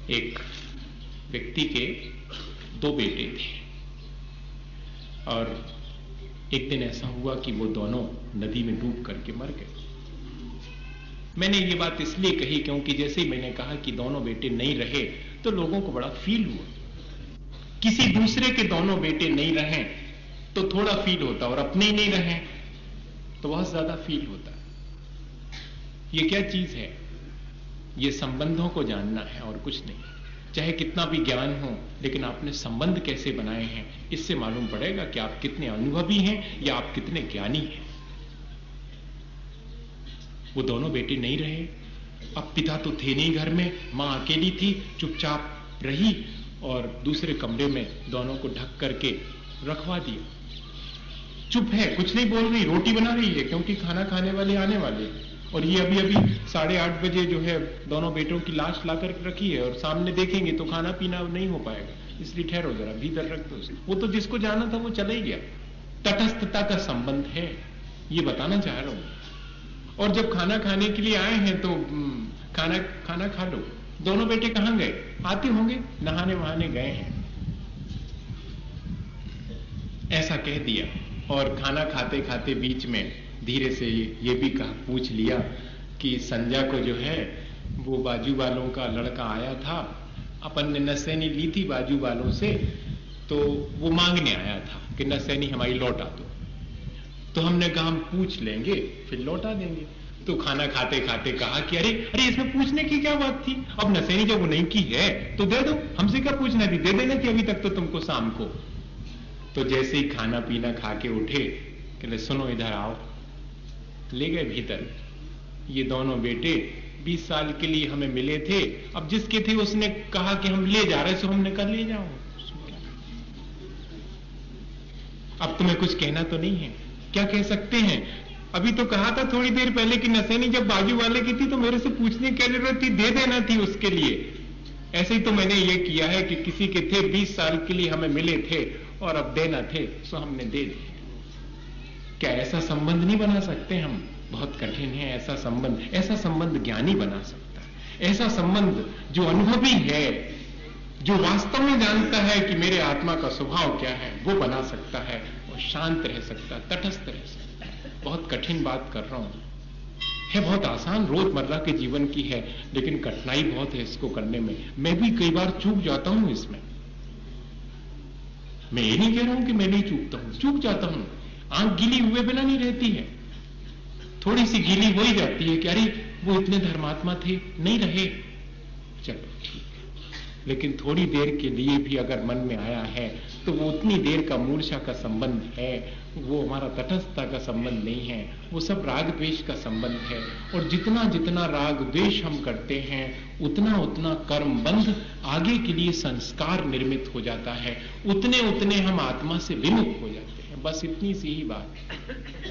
एक व्यक्ति के 2 बेटे थे और एक दिन ऐसा हुआ कि वो दोनों नदी में डूब करके मर गए। मैंने ये बात इसलिए कही क्योंकि जैसे ही मैंने कहा कि दोनों बेटे नहीं रहे तो लोगों को बड़ा फील हुआ। किसी दूसरे के दोनों बेटे नहीं रहे तो थोड़ा फील होता, और अपने ही नहीं रहे तो बहुत ज्यादा फील होता। ये क्या चीज है? ये संबंधों को जानना है और कुछ नहीं। चाहे कितना भी ज्ञान हो, लेकिन आपने संबंध कैसे बनाए हैं इससे मालूम पड़ेगा कि आप कितने अनुभवी हैं या आप कितने ज्ञानी हैं। वो दोनों बेटे नहीं रहे। अब पिता तो थे नहीं घर में, मां अकेली थी, चुपचाप रही और दूसरे कमरे में दोनों को ढक करके रखवा दिया। चुप है, कुछ नहीं बोल रही, रोटी बना रही है क्योंकि खाना खाने वाले आने वाले, और ये अभी 8:30 बजे जो है दोनों बेटों की लाश ला कर रखी है और सामने देखेंगे तो खाना पीना नहीं हो पाएगा, इसलिए ठहरो जरा, भीतर रख दो। वो तो जिसको जाना था वो चला ही गया। तटस्थता का संबंध है, ये बताना चाह रहा हूं। और जब खाना खाने के लिए आए हैं तो खाना खा लो। दोनों बेटे कहां गए? आते होंगे, नहाने वहाने गए हैं, ऐसा कह दिया। और खाना खाते खाते बीच में धीरे से ये भी पूछ लिया कि संध्या को जो है वो बाजू वालों का लड़का आया था, अपन ने नसैनी ली थी बाजू वालों से, तो वो मांगने आया था कि नसैनी हमारी लौटा दो। तो हमने कहा हम पूछ लेंगे फिर लौटा देंगे। तो खाना खाते खाते कहा कि अरे इसमें पूछने की क्या बात थी, अब नसैनी जब वो नहीं की है तो दे दो, हमसे क्या पूछना थी, दे देना थी अभी तक तो तुमको शाम को। तो जैसे ही खाना पीना खा के उठे, कहले सुनो इधर आओ, ले गए भीतर। ये दोनों बेटे 20 साल के लिए हमें मिले थे, अब जिसके थे उसने कहा कि हम ले जा रहे, सो हमने कहा ले जाओ। अब तुम्हें कुछ कहना तो नहीं है? क्या कह सकते हैं? अभी तो कहा था थोड़ी देर पहले कि नसैनी जब बाजू वाले की थी तो मेरे से पूछने की जरूरत थी, दे देना थी उसके लिए। ऐसे ही तो मैंने ये किया है कि किसी के थे 20 साल के लिए हमें मिले थे और अब देना थे सो हमने दे दिए। क्या ऐसा संबंध नहीं बना सकते हम? बहुत कठिन है ऐसा संबंध। ऐसा संबंध ज्ञानी बना सकता है। ऐसा संबंध जो अनुभवी है, जो वास्तव में जानता है कि मेरे आत्मा का स्वभाव क्या है, वो बना सकता है और शांत रह सकता है, तटस्थ रह सकता है। बहुत कठिन बात कर रहा हूं, है बहुत आसान, रोजमर्रा के जीवन की है, लेकिन कठिनाई बहुत है इसको करने में। मैं भी कई बार चूक जाता हूं इसमें। मैं ये नहीं कह रहा हूं कि मैं नहीं चूकता हूं, चूक जाता हूं। आंख गीली हुए बिना नहीं रहती है, थोड़ी सी गीली हो ही जाती है कि अरे वो इतने धर्मात्मा थे, नहीं रहे, चलो ठीक है। लेकिन थोड़ी देर के लिए भी अगर मन में आया है तो वो उतनी देर का मूर्छा का संबंध है, वो हमारा तटस्थता का संबंध नहीं है, वो सब राग द्वेष का संबंध है। और जितना जितना राग द्वेष हम करते हैं उतना उतना कर्म बंध आगे के लिए संस्कार निर्मित हो जाता है, उतने उतने हम आत्मा से विमुख हो जाते हैं। बस इतनी सी ही बात।